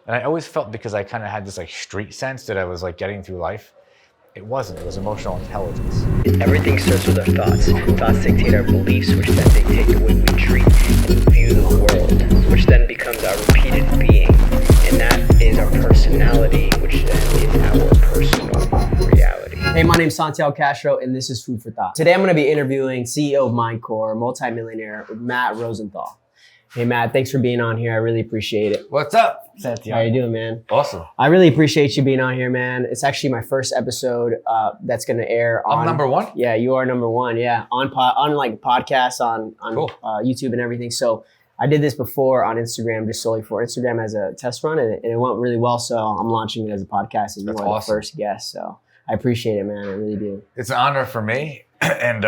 And I always felt because I kind of had this like street sense that I was like getting through life. It wasn't. It was emotional intelligence. Everything starts with our thoughts. Thoughts dictate our beliefs, which then dictate the way we treat and view the world, which then becomes our repeated being. And that is our personality, which then is our personal reality. Hey, my name's Santiago Castro, and this is Food for Thought. Today I'm going to be interviewing CEO of Mindcore, multimillionaire Matt Rosenthal. Hey, Matt, thanks for being on here. I really appreciate it. What's up, Santiago? How you doing, man? Awesome. I really appreciate you being on here, man. It's actually my first episode that's going to air on... I'm number one? Yeah, you are number one, yeah. On like podcasts, on cool. YouTube and everything. So I did this before on Instagram, just solely for Instagram as a test run, and it went really well. So I'm launching it as a podcast, and you are the first guest. So I appreciate it, man. I really do. It's an honor for me. And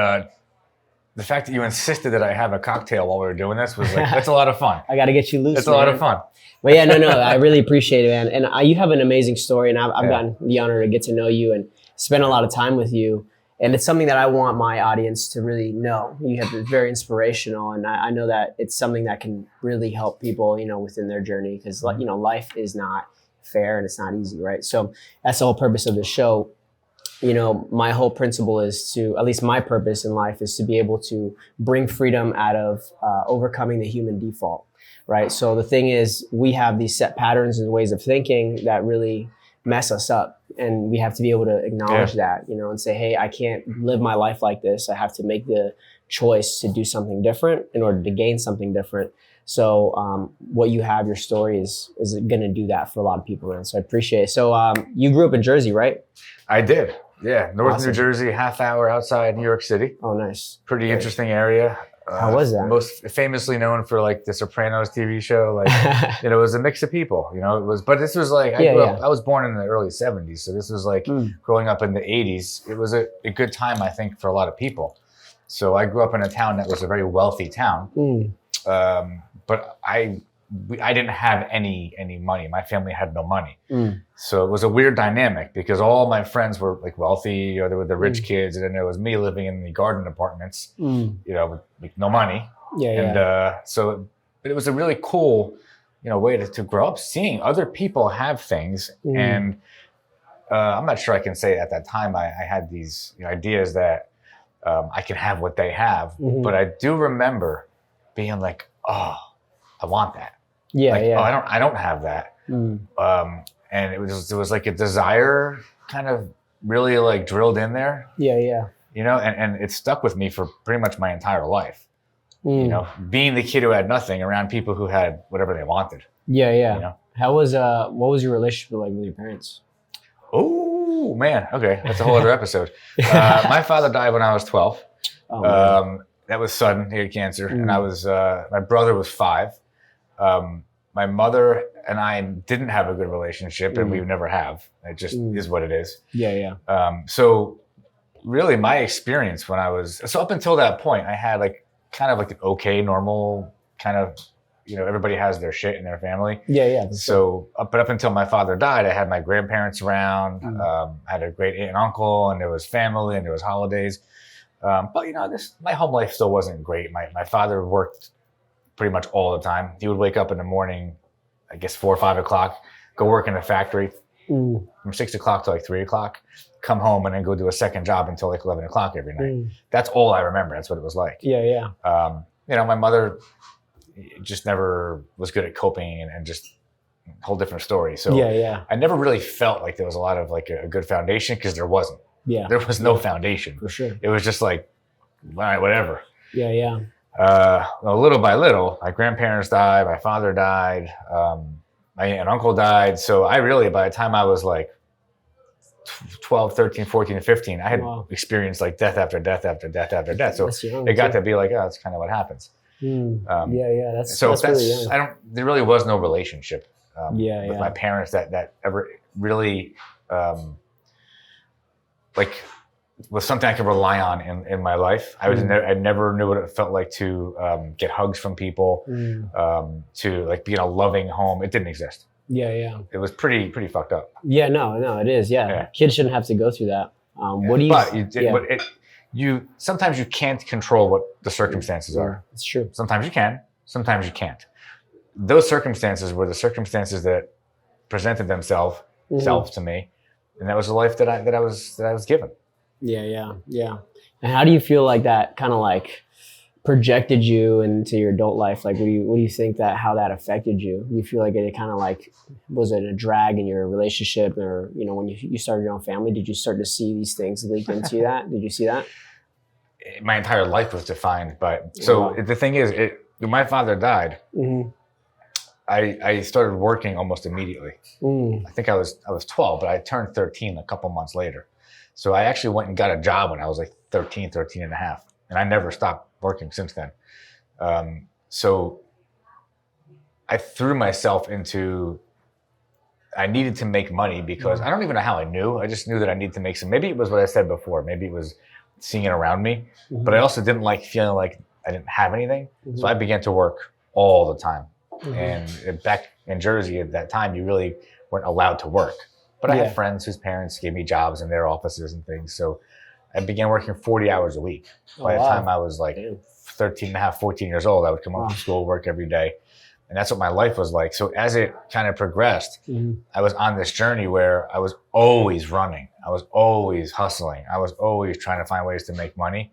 the fact that you insisted that I have a cocktail while we were doing this was like, that's a lot of fun. I got to get you loose. It's a lot of fun. But yeah, no, I really appreciate it, man. And you have an amazing story, and I've gotten the honor to get to know you and spend a lot of time with you. And it's something that I want my audience to really know. You have been very inspirational, and I know that it's something that can really help people, within their journey, because life is not fair and it's not easy, right? So that's the whole purpose of the show. My whole principle is to, at least my purpose in life is to be able to bring freedom out of overcoming the human default, right? So the thing is, we have these set patterns and ways of thinking that really mess us up. And we have to be able to acknowledge that, and say, hey, I can't live my life like this. I have to make the choice to do something different in order to gain something different. So what you have, your story is going to do that for a lot of people, man. So I appreciate it. So you grew up in Jersey, right? I did. Yeah. North New Jersey, half hour outside New York City. Oh, nice. Pretty interesting area. How was that? Most famously known for like the Sopranos TV show. Like, it was a mix of people, it was, but this was like, I was born in the early 70s. So this was like growing up in the 80s. It was a good time, I think, for a lot of people. So I grew up in a town that was a very wealthy town. But I didn't have any money. My family had no money. So it was a weird dynamic because all my friends were like wealthy, or they were the rich kids, and then there was me living in the garden apartments, with no money. So it was a really cool, way to grow up, seeing other people have things. And I'm not sure I can say at that time I had these ideas that I can have what they have, but I do remember being like, oh, I want that. Oh, I don't have that. And it was like a desire kind of really like drilled in there. And it stuck with me for pretty much my entire life. Being the kid who had nothing around people who had whatever they wanted. How was what was your relationship like with your parents? Oh man, okay, that's a whole other episode. My father died when I was 12. That was sudden. He had cancer, and I was my brother was 5. My mother and I didn't have a good relationship, and we never have. It just is what it is. So really my experience when I was, so up until that point, I had like kind of like an okay, normal kind of, everybody has their shit in their family. So but up until my father died, I had my grandparents around, I had a great aunt and uncle, and there was family, and there was holidays. But my home life still wasn't great. My father worked pretty much all the time. He would wake up in the morning, I guess 4 or 5 o'clock, go work in the factory from 6 o'clock to like 3 o'clock, come home and then go do a second job until like 11 o'clock every night. That's all I remember. That's what it was like. My mother just never was good at coping, and just a whole different story. So I never really felt like there was a lot of like a good foundation, because there wasn't. There was no foundation. For sure. It was just like, all right, whatever. Well, little by little, my grandparents died, my father died, my aunt and uncle died. So I really, by the time I was like 12, 13, 14, and 15, I had experienced like death after death after death after death. So it got to be like, oh, that's kind of what happens. That's really young. There really was no relationship with my parents that ever really was something I could rely on in my life. I never knew what it felt like to get hugs from people, to like be in a loving home. It didn't exist. It was pretty fucked up. No, it is. Kids shouldn't have to go through that. What do you? But you did. But sometimes you can't control what the circumstances are. It's true. Sometimes you can. Sometimes you can't. Those circumstances were the circumstances that presented themselves to me, and that was the life that I was given. Yeah. And how do you feel like that kind of like projected you into your adult life? Like, what do you think that how that affected you? You feel like it kind of like, was it a drag in your relationship, or when you started your own family, did you start to see these things leak into that? Did you see that? My entire life was defined by. So the thing is, when my father died, I started working almost immediately. I think I was 12, but I turned 13 a couple months later. So I actually went and got a job when I was like 13 and a half. And I never stopped working since then. So I threw myself into, I needed to make money because I don't even know how I knew. I just knew that I needed to make some, maybe it was what I said before. Maybe it was seeing it around me, but I also didn't like feeling like I didn't have anything. So I began to work all the time. And back in Jersey at that time, you really weren't allowed to work. But I had friends whose parents gave me jobs in their offices and things. So I began working 40 hours a week. By the time I was like 13 and a half, 14 years old, I would come home from school, work every day. And that's what my life was like. So as it kind of progressed, I was on this journey where I was always running. I was always hustling. I was always trying to find ways to make money.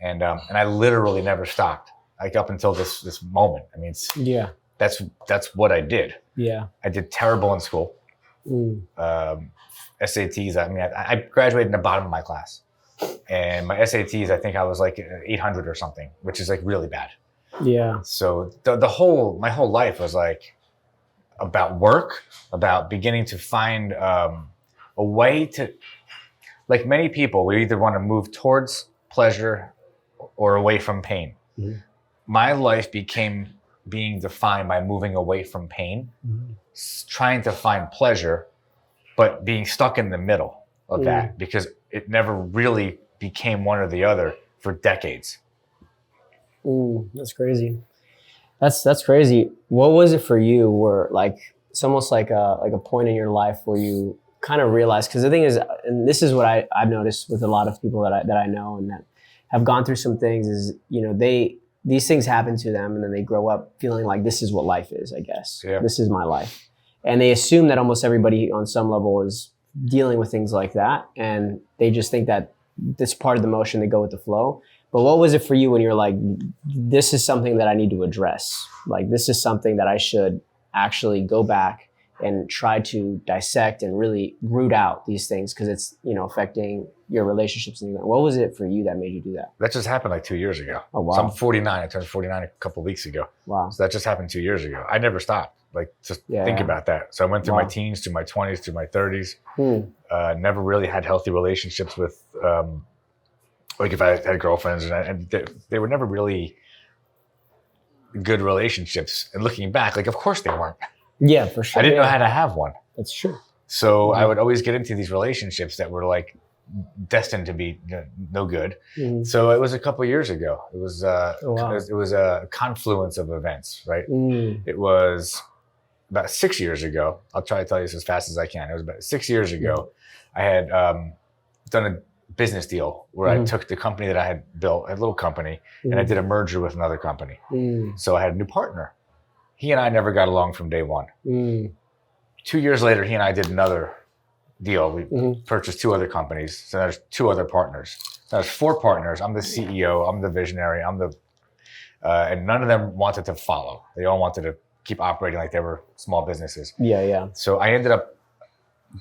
And I literally never stopped, like up until this moment. I mean, that's what I did. Yeah. I did terrible in school. SATs, I mean, I graduated in the bottom of my class. And my SATs, I think I was like 800 or something, which is like really bad. Yeah. So my whole life was like about work, about beginning to find a way to, like many people, we either want to move towards pleasure or away from pain. My life became being defined by moving away from pain, trying to find pleasure, but being stuck in the middle of that because it never really became one or the other for decades. That's crazy. That's crazy. What was it for you where like, it's almost like a point in your life where you kind of realized, because the thing is, and this is what I've noticed with a lot of people that I know and that have gone through some things is, these things happen to them and then they grow up feeling like this is what life is, I guess. Yeah. This is my life. And they assume that almost everybody on some level is dealing with things like that. And they just think that this part of the motion, they go with the flow. But what was it for you when you're like, this is something that I need to address? Like, this is something that I should actually go back and try to dissect and really root out these things because it's, affecting your relationships. And what was it for you that made you do that? That just happened like 2 years ago. Oh, wow. So I'm 49. I turned 49 a couple of weeks ago. Wow. So that just happened 2 years ago. I never stopped. Like, just think about that. So I went through my teens, through my 20s, through my 30s. Never really had healthy relationships with, like if I had girlfriends, and they were never really good relationships. And looking back, like, of course they weren't. Yeah, for sure. I didn't know how to have one. That's true. So I would always get into these relationships that were like destined to be no good. So it was a couple of years ago. It was it was a confluence of events, right? It was about 6 years ago. I'll try to tell you this as fast as I can. It was about 6 years ago. I had done a business deal where I took the company that I had built, a little company, and I did a merger with another company. So I had a new partner. He and I never got along from day one. 2 years later, he and I did another deal. We purchased 2 other companies. So there's 2 other partners. So there's 4 partners. I'm the CEO. I'm the visionary. And none of them wanted to follow. They all wanted to keep operating like they were small businesses. Yeah. So I ended up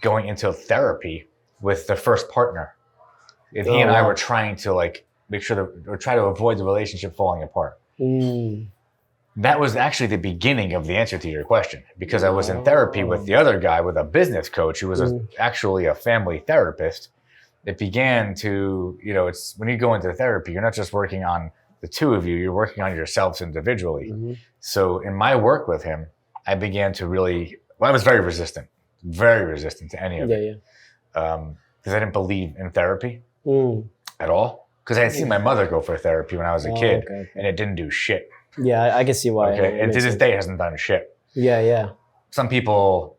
going into therapy with the first partner. And he and I were trying to like make sure that, or try to avoid the relationship falling apart. That was actually the beginning of the answer to your question, because I was in therapy with the other guy, with a business coach who was actually a family therapist. It began to, it's when you go into therapy, you're not just working on the 2 of you, you're working on yourselves individually. So in my work with him, I began to I was very resistant to any of it. Because I didn't believe in therapy at all. Because I had seen my mother go for therapy when I was a kid, and it didn't do shit. Yeah, I can see why. Okay, and to this day, it hasn't done shit. Yeah. Some people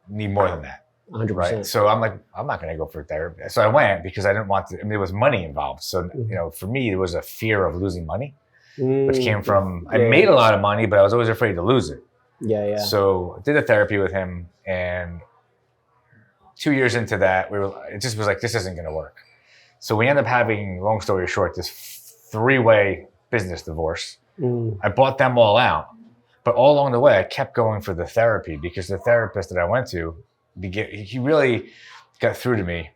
need more than that. 100%. Right? So I'm like, I'm not going to go for therapy. So I went because I didn't want to. I mean, there was money involved. So for me, it was a fear of losing money, which came from I made a lot of money, but I was always afraid to lose it. Yeah, yeah. So I did the therapy with him, and 2 years into that, it just was like, this isn't going to work. So we ended up having, long story short, this 3-way business divorce. I bought them all out. But all along the way, I kept going for the therapy because the therapist that I went to, he really got through to me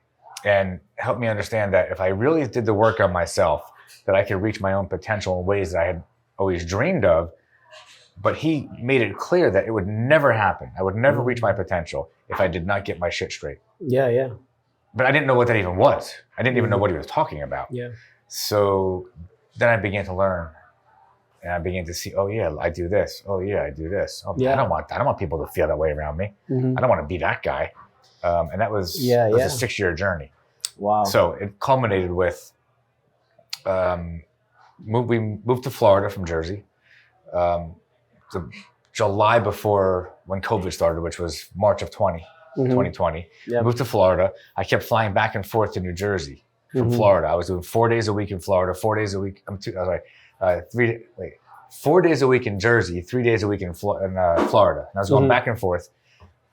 and helped me understand that if I really did the work on myself, that I could reach my own potential in ways that I had always dreamed of. But he made it clear that it would never happen. I would never reach my potential if I did not get my shit straight. Yeah, yeah. But I didn't know what that even was. I didn't even know what he was talking about. Yeah. So then I began to learn. And I began to see, oh yeah, I do this. Oh yeah, I do this. Oh, Yeah. I don't want people to feel that way around me. I don't want to be that guy. And that was a 6-year journey. Wow. So it culminated with, we moved to Florida from Jersey. The July before when COVID started, which was March of 2020. Yep. Moved to Florida. I kept flying back and forth to New Jersey from Florida. I was doing 4 days a week in Florida, 4 days a week. 4 days a week in Jersey, 3 days a week in Florida. And I was going back and forth.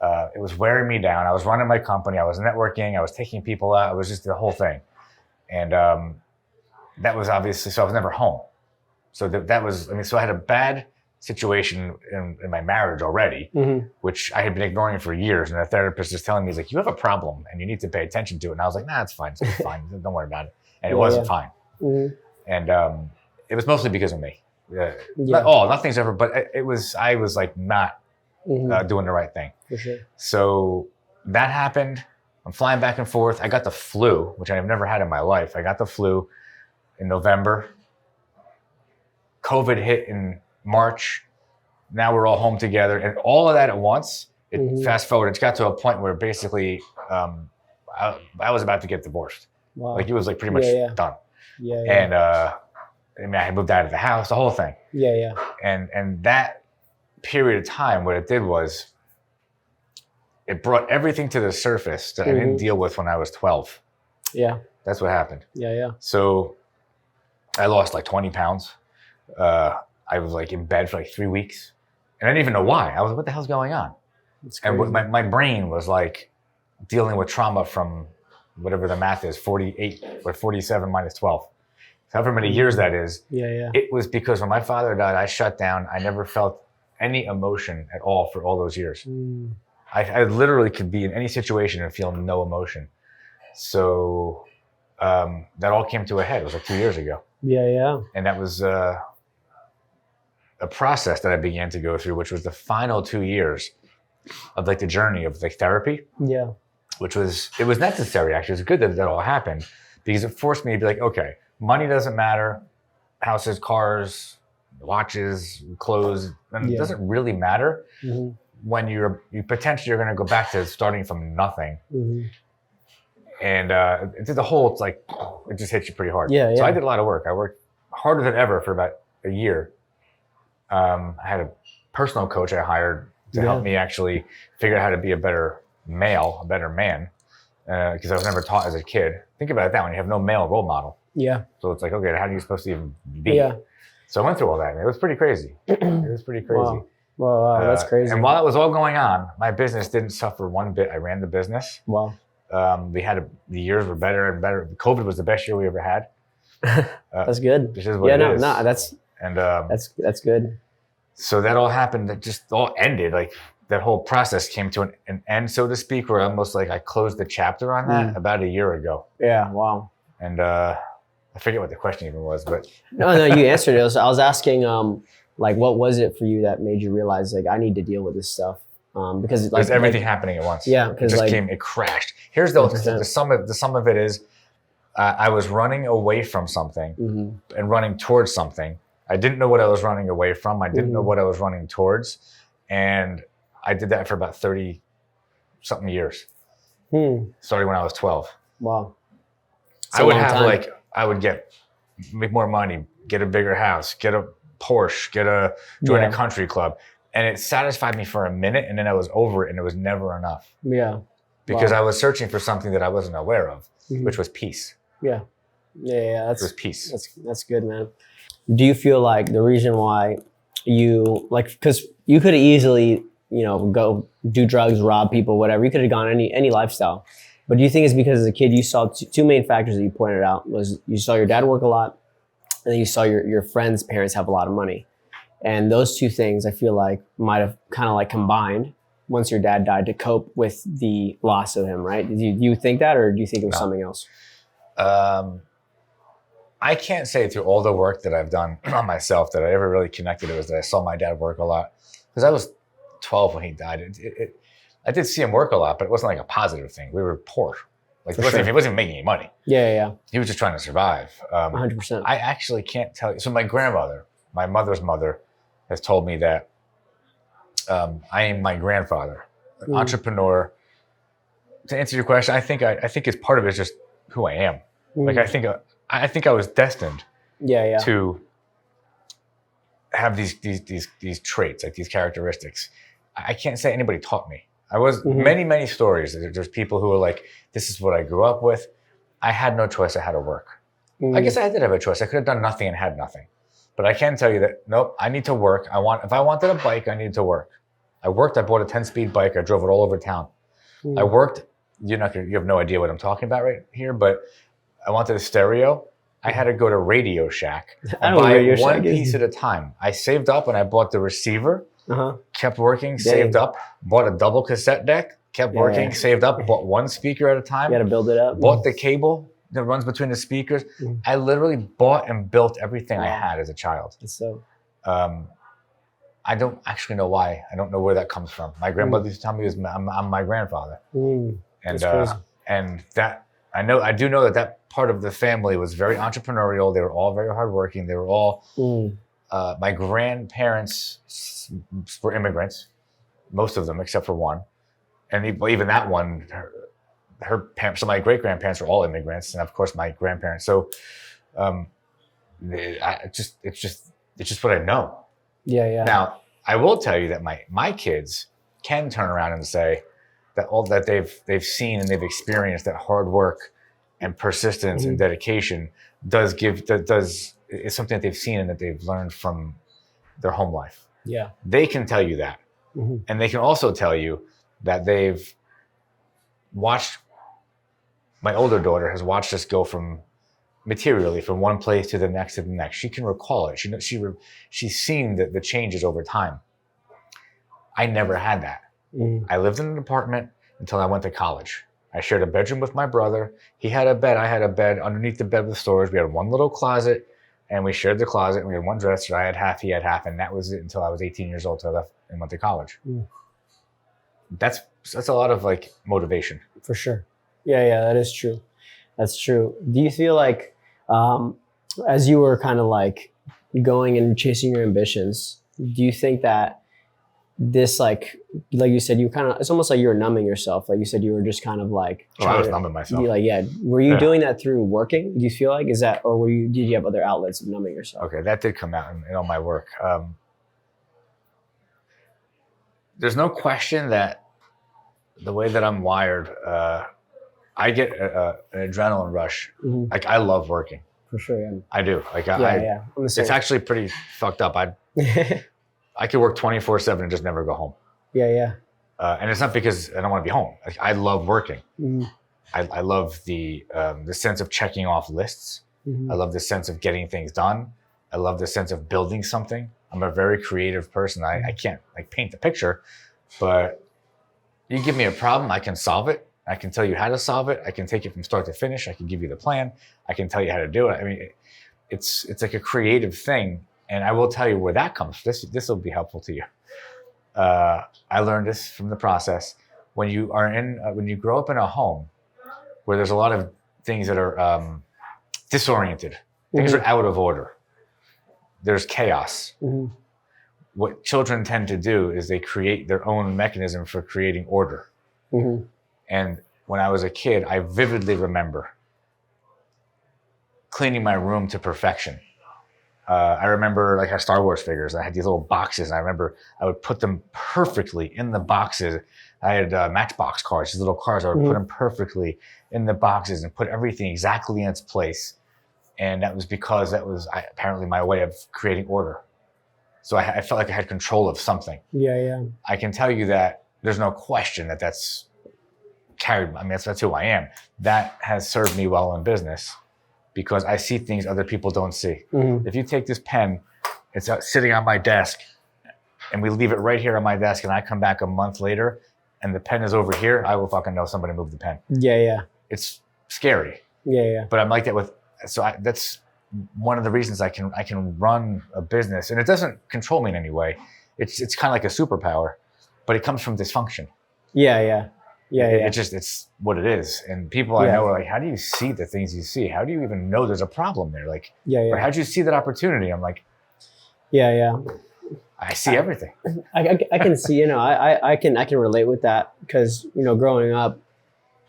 It was wearing me down. I was running my company. I was networking. I was taking people out. It was just the whole thing. And that was obviously, so I was never home. So that was, so I had a bad situation in my marriage already, which I had been ignoring for years. And the therapist is telling me, he's like, you have a problem and you need to pay attention to it. And I was like, nah, it's fine. It's fine. Don't worry about it. And it wasn't fine. And it was mostly because of me. Nothing's ever, but I was like not doing the right thing. For sure. So that happened. I'm flying back and forth. I got the flu, which I've never had in my life. I got the flu in November. COVID hit in March. Now we're all home together, and all of that at once. Fast forward, it's got to a point where basically I was about to get divorced. Wow. Like it was like pretty much done. Yeah. And I had moved out of the house, the whole thing. Yeah. And that period of time, what it did was it brought everything to the surface that I didn't deal with when I was 12. Yeah. That's what happened. Yeah. So I lost like 20 pounds. I was like in bed for like 3 weeks. And I didn't even know why. I was like, what the hell's going on? And my brain was like dealing with trauma from whatever the math is, 48 or 47 minus 12. However many years that is. Yeah. It was because when my father died, I shut down. I never felt any emotion at all for all those years. I literally could be in any situation and feel no emotion. So that all came to a head. It was like 2 years ago. Yeah. And that was a process that I began to go through, which was the final 2 years of like the journey of like therapy. Yeah. Which was, it was necessary actually. It was good that that all happened because it forced me to be like, okay, money doesn't matter. Houses, cars, watches, clothes, and it doesn't really matter when you potentially you're going to go back to starting from nothing. And it did the whole, it's like, it just hits you pretty hard. Yeah. So I did a lot of work. I worked harder than ever for about a year. I had a personal coach I hired to help me actually figure out how to be a better male, a better man, because I was never taught as a kid. Think about that when you have no male role model. Yeah. So it's like, okay, how are you supposed to even be? Yeah. So I went through all that, and it was pretty crazy. Wow, that's crazy. And while it was all going on, my business didn't suffer one bit. I ran the business. Wow. The years were better and better. COVID was the best year we ever had. That's good. Which is what it is. That's good. So that all happened. That just all ended. Like that whole process came to an end, so to speak, where almost like I closed the chapter on that about a year ago. Yeah. Wow. And I forget what the question even was, but no, you answered it. I was asking, like, what was it for you that made you realize, like, I need to deal with this stuff? Because like, there's everything happening at once. Yeah, it just came. It crashed. Here's the sum of it is, I was running away from something and running towards something. I didn't know what I was running away from. I didn't know what I was running towards, and I did that for about 30-something years. Starting when I was 12. Wow. I would have I would make more money, get a bigger house, get a Porsche, join a country club. And it satisfied me for a minute, and then I was over it, and it was never enough. Yeah. Because I was searching for something that I wasn't aware of, which was peace. Yeah. It was peace. That's good, man. Do you feel like the reason why you like, because you could have easily, go do drugs, rob people, whatever. You could have gone any lifestyle. But do you think it's because as a kid you saw two main factors that you pointed out was you saw your dad work a lot, and then you saw your friends' parents have a lot of money, and those two things I feel like might have kind of like combined once your dad died to cope with the loss of him, right? Do you think that, or do you think it was something else? I can't say through all the work that I've done on myself that I ever really connected it was that I saw my dad work a lot, because I was 12 when he died. I did see him work a lot, but it wasn't like a positive thing. We were poor. Like he wasn't making any money. Yeah. He was just trying to survive. 100%. I actually can't tell you. So my grandmother, my mother's mother, has told me that I am my grandfather, an entrepreneur. To answer your question, I think it's part of it is just who I am. Like I think I was destined to have these traits, like these characteristics. I can't say anybody taught me. I was many stories. There's people who are like, this is what I grew up with. I had no choice. I had to work. I guess I did have a choice. I could have done nothing and had nothing. But I can tell you that, nope, I need to work. If I wanted a bike, I needed to work. I worked. I bought a 10-speed bike. I drove it all over town. I worked. You have no idea what I'm talking about right here, but I wanted a stereo. I had to go to Radio Shack and buy one piece at a time. I saved up and I bought the receiver, kept working, saved up, bought a double cassette deck, kept working, saved up, bought one speaker at a time. You had to build it up. Bought the cable that runs between the speakers. I literally bought and built everything I had as a child. So, I don't actually know why. I don't know where that comes from. My grandmother used to tell me I'm my grandfather. And that I do know that part of the family was very entrepreneurial. They were all very hardworking. They were all my grandparents were immigrants, most of them except for one, and even that one, her parents. So my great grandparents were all immigrants, and of course my grandparents. So, it's just what I know. Yeah. Now I will tell you that my kids can turn around and say that all that they've seen and they've experienced, that hard work and persistence and dedication is something that they've seen and that they've learned from their home life. Yeah. They can tell you that. And they can also tell you that they've watched, my older daughter has watched us go from one place to the next to the next. She can recall it. She's seen the changes over time. I never had that. I lived in an apartment until I went to college. I shared a bedroom with my brother. He had a bed. I had a bed. Underneath the bed was storage. We had one little closet, and we shared the closet. And we had one dresser. I had half. He had half, and that was it until I was 18 years old. Till I left and went to college. That's a lot of like motivation. For sure. Yeah, that is true. That's true. Do you feel like, as you were kind of like going and chasing your ambitions, do you think that this like you said, it's almost like you were numbing yourself. Like you said, you were just kind of like I was numbing myself. Were you doing that through working? Do you feel like, or did you have other outlets of numbing yourself? Okay, that did come out in all my work. There's no question that the way that I'm wired, I get an adrenaline rush. Like I love working. For sure, yeah. I do. Like it's actually pretty fucked up. I could work 24/7 and just never go home. Yeah. And it's not because I don't want to be home. Like, I love working. I love the sense of checking off lists. I love the sense of getting things done. I love the sense of building something. I'm a very creative person. I can't like paint the picture, but you give me a problem, I can solve it. I can tell you how to solve it. I can take it from start to finish. I can give you the plan. I can tell you how to do it. I mean, it's like a creative thing. And I will tell you where that comes from. This will be helpful to you. I learned this from the process. When you grow up in a home where there's a lot of things that are disoriented, things are out of order. There's chaos. What children tend to do is they create their own mechanism for creating order. And when I was a kid, I vividly remember cleaning my room to perfection. I remember like our Star Wars figures. I had these little boxes, and I remember I would put them perfectly in the boxes. I had Matchbox cars, these little cars. I would put them perfectly in the boxes and put everything exactly in its place. And that was because that was apparently my way of creating order. So I felt like I had control of something. Yeah. I can tell you that there's no question that that's carried. I mean, that's who I am. That has served me well in business because I see things other people don't see. Mm-hmm. If you take this pen, it's sitting on my desk, and we leave it right here on my desk, and I come back a month later, and the pen is over here, I will fucking know somebody moved the pen. Yeah. It's scary. Yeah. But I'm like that with, that's one of the reasons I can run a business, and it doesn't control me in any way. It's kind of like a superpower, but it comes from dysfunction. Yeah. It's what it is. And people I know are like, how do you see the things you see? How do you even know there's a problem there? Like, or how'd you see that opportunity? I'm like, yeah. I see everything. I can see, I can relate with that because, growing up,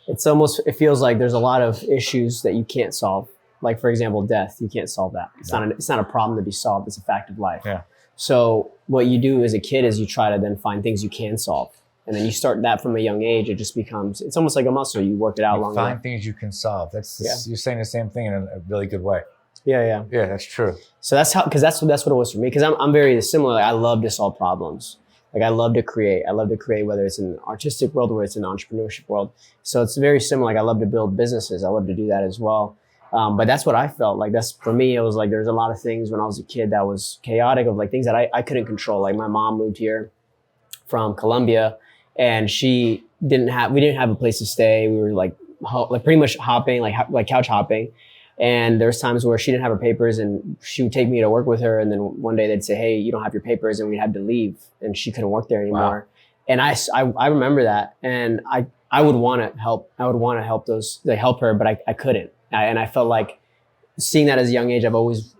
it feels like there's a lot of issues that you can't solve. Like, for example, death, you can't solve that. It's not a problem to be solved. It's a fact of life. Yeah. So what you do as a kid is you try to then find things you can solve. And then you start that from a young age. It just becomes, it's almost like a muscle. You work it out long enough. Find things you can solve. You're saying the same thing in a really good way. Yeah, that's true. So that's what it was for me. Because I'm very similar. Like, I love to solve problems. Like, I love to create. Whether it's in the artistic world or whether it's in the entrepreneurship world. So it's very similar. Like, I love to build businesses. I love to do that as well. But that's what I felt like. That's for me. It was like there's a lot of things when I was a kid that was chaotic, of like things that I couldn't control. Like, my mom moved here from Colombia, and we didn't have a place to stay. We were like pretty much hopping, like couch hopping. And there was times where she didn't have her papers, and she would take me to work with her. And then one day they'd say, "Hey, you don't have your papers," and we had to leave, and she couldn't work there anymore. Wow. And I remember that, and I would want to help. I would want to help her, but I couldn't. And I felt like, seeing that as a young age, I've always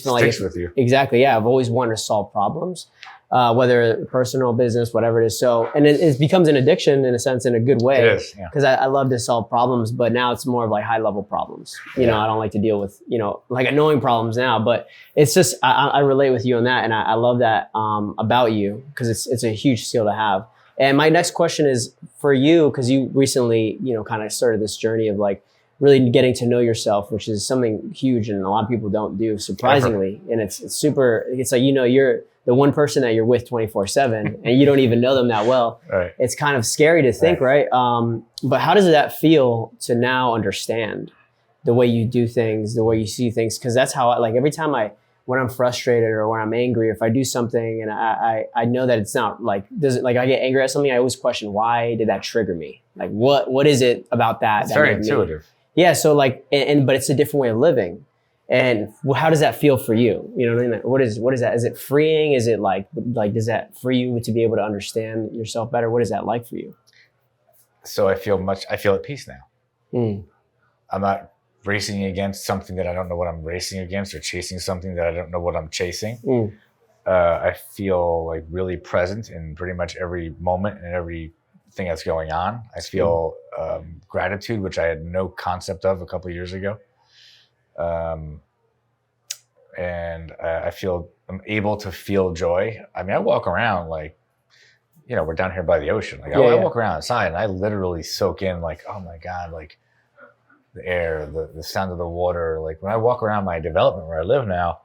felt like sticks with you. Exactly. Yeah, I've always wanted to solve problems, whether personal, business, whatever it is. So, and it becomes an addiction in a sense, in a good way. It is, yeah. Because I love to solve problems, but now it's more of like high level problems. I don't like to deal with, like annoying problems now, but it's just, I relate with you on that. And I love that about you, because it's a huge skill to have. And my next question is for you, because you recently, kind of started this journey of like really getting to know yourself, which is something huge and a lot of people don't do, surprisingly. And it's super, it's like, you're the one person that you're with 24/7 and you don't even know them that well. Right. It's kind of scary to think, right? But how does that feel to now understand the way you do things, the way you see things? Because that's how every time when I'm frustrated or when I'm angry, if I do something and I know that it's not I get angry at something, I always question, why did that trigger me? Like, what is it about that? It's very intuitive. Yeah. So but it's a different way of living. And how does that feel for you? You know what I mean? What is that? Is it freeing? Is it like, does that free you to be able to understand yourself better? What is that like for you? So I feel at peace now. I'm not racing against something that I don't know what I'm racing against, or chasing something that I don't know what I'm chasing. I feel like really present in pretty much every moment and everything that's going on. I feel gratitude, which I had no concept of a couple of years ago. And I'm able to feel joy. I mean, I walk around we're down here by the ocean. I walk around outside and I literally soak in oh my God, the air, the sound of the water. Like, when I walk around my development where I live now,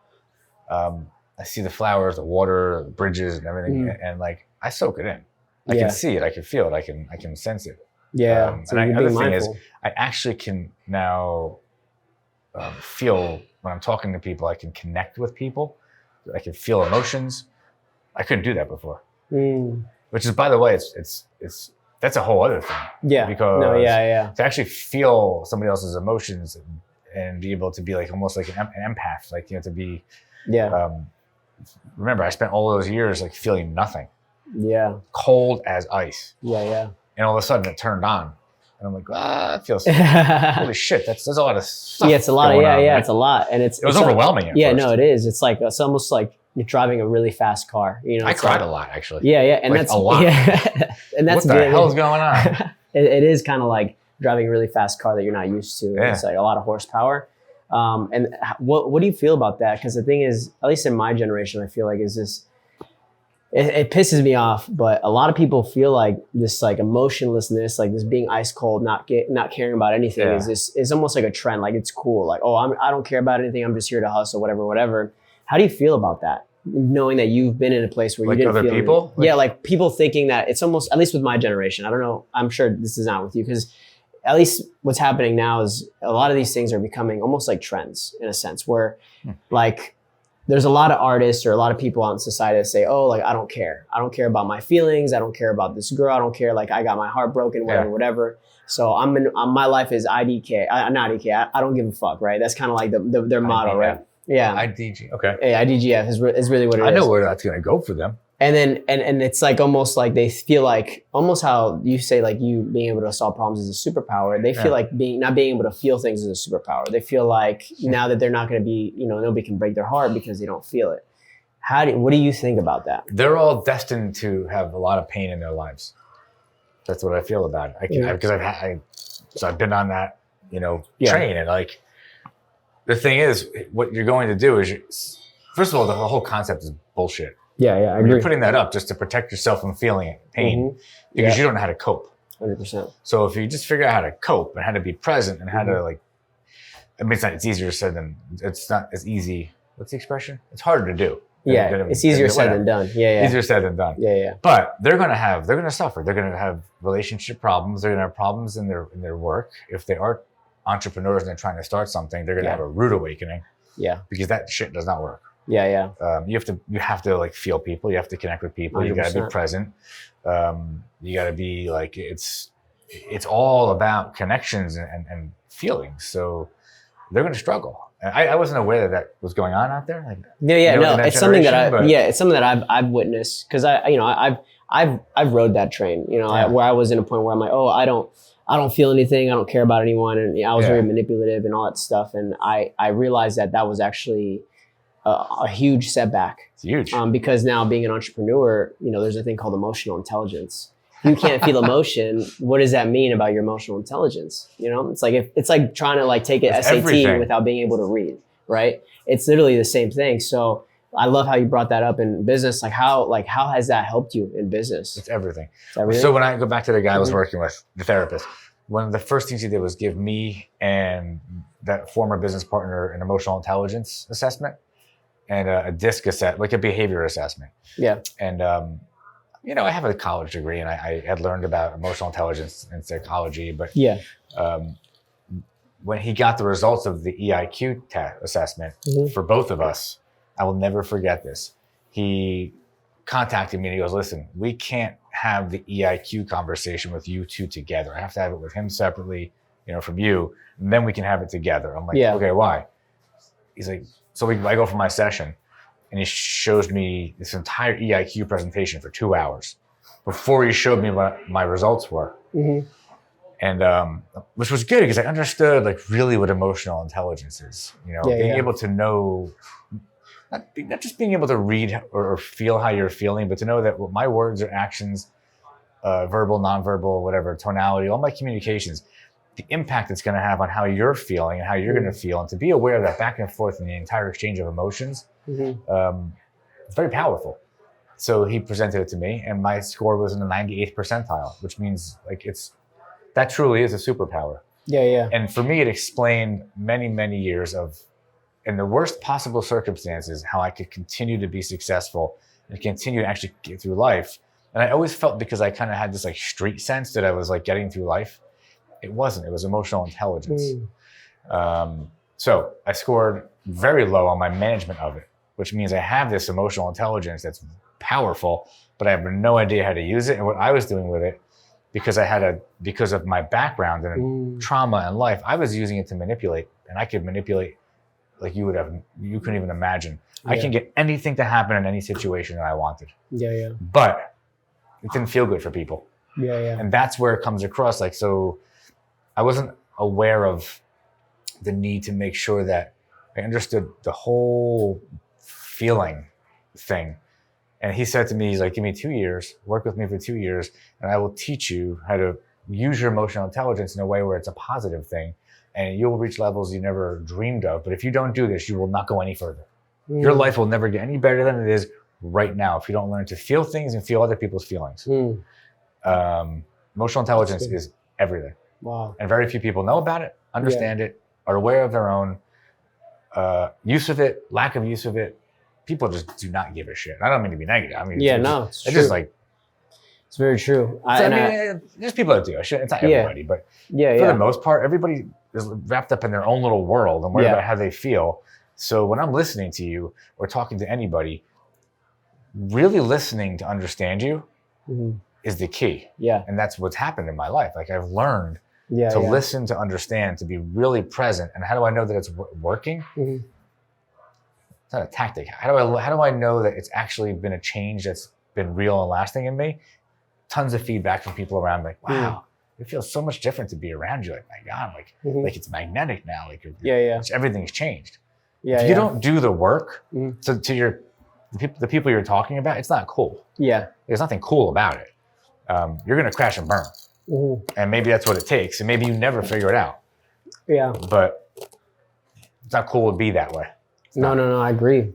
I see the flowers, the water, the bridges and everything. And I soak it in. I can see it. I can feel it. I can sense it. Yeah. So and the other thing is, I actually can now feel when I'm talking to people. I can connect with people. I can feel emotions. I couldn't do that before. Which is, by the way, it's that's a whole other thing. Yeah. Because to actually feel somebody else's emotions and be able to be almost like an empath, to be. Yeah. Remember, I spent all those years feeling nothing. Yeah. Cold as ice. Yeah. And all of a sudden it turned on. And I'm like, it feels holy shit, that's a lot of stuff. Yeah, it's a lot. It's a lot. And it was overwhelming at first. No, it is. It's almost like you're driving a really fast car. I cried a lot, actually. Yeah. And that's a lot. Yeah. And that's what the hell's going on? It is kind of like driving a really fast car that you're not used to. Yeah. It's a lot of horsepower. And what do you feel about that? Because the thing is, at least in my generation, I feel like it pisses me off, but a lot of people feel like this emotionlessness, this being ice cold, not caring about anything is almost like a trend. It's cool. I don't care about anything. I'm just here to hustle, whatever. How do you feel about that? knowing that you've been in a place where like you didn't other feel people? yeah, like people thinking that it's almost, at least with my generation, I don't know, I'm sure this is not with you, because at least what's happening now is a lot of these things are becoming almost like trends in a sense, where like there's a lot of artists or a lot of people out in society that say, oh, like, I don't care about my feelings, I don't care about this girl, I don't care, like, I got my heart broken, whatever. So my life is IDK, not IDK, I don't give a fuck, right? That's kind of like their motto, right? Yeah. IDG. Okay. Yeah, IDGF is really what it is. I know where that's gonna go for them. And then and it's like almost like they feel like, almost how you say like you being able to solve problems is a superpower. They feel like not being able to feel things is a superpower. They feel like now that they're not going to be, nobody can break their heart because they don't feel it. What do you think about that? They're all destined to have a lot of pain in their lives. That's what I feel about it. Because I've been on that, train, and like the thing is, what you're going to do is, first of all, the whole concept is bullshit. Yeah, I agree. You're putting that up just to protect yourself from feeling pain because you don't know how to cope. 100%. So if you just figure out how to cope and how to be present and how to it's easier said than, it's not as easy. What's the expression? It's harder to do. It's easier said than done. Yeah. Easier said than done. Yeah. But they're going to suffer. They're going to have relationship problems. They're going to have problems in their work. If they are entrepreneurs and they're trying to start something, they're going to have a rude awakening. Yeah. Because that shit does not work. Yeah. You have to like feel people. You have to connect with people. 100%. You got to be present. You got to be like, it's all about connections and feelings. So they're going to struggle. I wasn't aware that was going on out there. It's something that I've witnessed, because I've rode that train. Where I was in a point where I'm like, oh, I don't feel anything. I don't care about anyone, and I was very manipulative and all that stuff. And I realized that was actually a huge setback. It's huge. Because now being an entrepreneur, there's a thing called emotional intelligence. If you can't feel emotion, what does that mean about your emotional intelligence? It's like trying to like take an SAT everything without being able to read, right? It's literally the same thing. So I love how you brought that up in business. How has that helped you in business? It's everything. Everything? So when I go back to the guy I was working with, the therapist, one of the first things he did was give me and that former business partner an emotional intelligence assessment and a DISC assessment, like a behavior assessment. Yeah. And I have a college degree, and I had learned about emotional intelligence and psychology. But when he got the results of the EIQ assessment for both of us, I will never forget this. He contacted me and he goes, "Listen, we can't have the EIQ conversation with you two together. I have to have it with him separately, from you, and then we can have it together." I'm like, "Okay, why?" He's like, I go for my session. And he shows me this entire EIQ presentation for 2 hours before he showed me what my results were. And which was good because I understood like really what emotional intelligence is. Being able to know, not just being able to read or feel how you're feeling, but to know that my words or actions, verbal, nonverbal, whatever, tonality, all my communications, the impact it's going to have on how you're feeling and how you're going to feel, and to be aware of that back and forth in the entire exchange of emotions. It's very powerful. So he presented it to me, and my score was in the 98th percentile, which means like that truly is a superpower. Yeah. And for me, it explained many, many years of, in the worst possible circumstances, how I could continue to be successful and continue to actually get through life. And I always felt, because I kind of had this like street sense that I was like getting through life. It wasn't. It was emotional intelligence. So I scored very low on my management of it, which means I have this emotional intelligence that's powerful, but I have no idea how to use it. And what I was doing with it, because of my background and trauma in life, I was using it to manipulate, and I could manipulate like you couldn't even imagine. I can get anything to happen in any situation that I wanted. Yeah. But it didn't feel good for people. Yeah. And that's where it comes across. Like, so I wasn't aware of the need to make sure that I understood the whole feeling thing. And he said to me, he's like, "Give me 2 years, work with me for 2 years, and I will teach you how to use your emotional intelligence in a way where it's a positive thing. And you'll reach levels you never dreamed of. But if you don't do this, you will not go any further. Your life will never get any better than it is right now if you don't learn to feel things and feel other people's feelings." Emotional intelligence is everything. Wow. And very few people know about it, understand it, are aware of their own use of it, lack of use of it. people just do not give a shit. I don't mean to be negative. I mean, it's just like, it's very true. There's people that do. It's not everybody, but for the most part, everybody is wrapped up in their own little world and worried about how they feel. So when I'm listening to you or talking to anybody, really listening to understand you is the key. Yeah. And that's what's happened in my life. Like I've learned to listen, to understand, to be really present. And how do I know that it's working? It's not a tactic. How do I know that it's actually been a change that's been real and lasting in me? Tons of feedback from people around me, like, wow, it feels so much different to be around you. Like, my God, like it's magnetic now. Like, everything's changed. If you don't do the work to the people you're talking about, it's not cool. Yeah. There's nothing cool about it. You're going to crash and burn. And maybe that's what it takes. And maybe you never figure it out. Yeah. But it's not cool to be that way. No, I agree.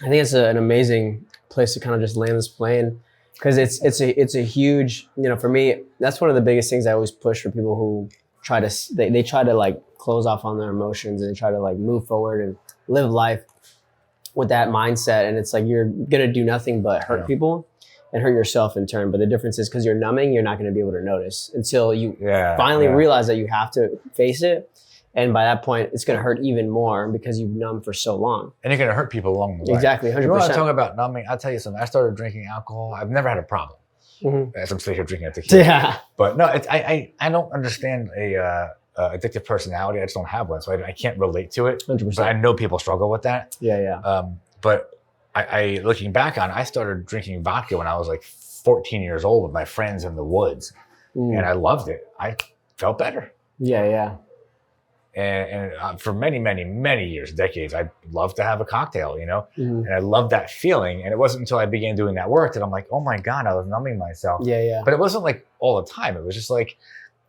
I think it's an amazing place to kind of just land this plane. Because it's a huge, for me, that's one of the biggest things I always push for people who try to, they try to like close off on their emotions and try to like move forward and live life with that mindset. And it's like, you're going to do nothing but hurt people and hurt yourself in turn. But the difference is because you're numbing, you're not going to be able to notice until you finally realize that you have to face it. And by that point, it's going to hurt even more because you've numbed for so long. And you're going to hurt people along the way. Exactly, 100%. You want to talk about numbing? I'll tell you something. I started drinking alcohol. I've never had a problem. As I'm sitting here drinking a tequila. Yeah. But no, I don't understand a addictive personality. I just don't have one. So I can't relate to it. 100%. But I know people struggle with that. Yeah. But I looking back on it, I started drinking vodka when I was like 14 years old with my friends in the woods. And I loved it. I felt better. Yeah. And for many, many, many years, decades, I loved to have a cocktail, and I loved that feeling. And it wasn't until I began doing that work that I'm like, oh my God, I was numbing myself. Yeah. But it wasn't like all the time. It was just like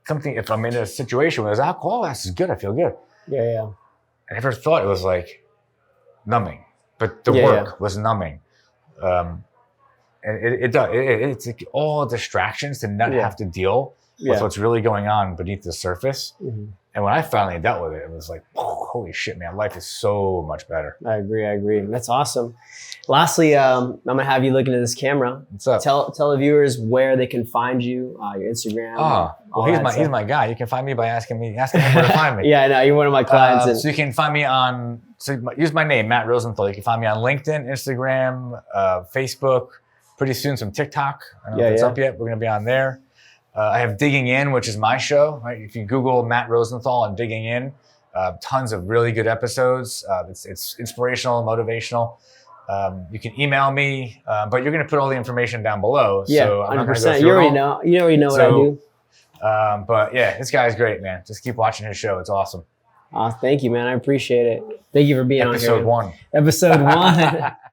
something, if I'm in a situation where there's alcohol, this is good, I feel good. Yeah. I never thought it was like numbing, but the work was numbing. And it's like all distractions to not have to deal with what's really going on beneath the surface. And when I finally dealt with it, it was like, oh, holy shit, man, life is so much better. I agree. That's awesome. Lastly, I'm going to have you look into this camera. What's up? Tell the viewers where they can find you, your Instagram. He's my guy. You can find me by asking him where to find me. Yeah, I know. You're one of my clients. So you can find me use my name, Matt Rosenthal. You can find me on LinkedIn, Instagram, Facebook, pretty soon some TikTok. I don't know if it's up yet. We're going to be on there. I have Digging In, which is my show. Right? If you Google Matt Rosenthal and Digging In, tons of really good episodes. It's inspirational, motivational. You can email me, but you're going to put all the information down below. Yeah, so I'm 100%. You already know what I do. But yeah, this guy's great, man. Just keep watching his show. It's awesome. Thank you, man. I appreciate it. Thank you for being on here. Episode 1. Episode 1.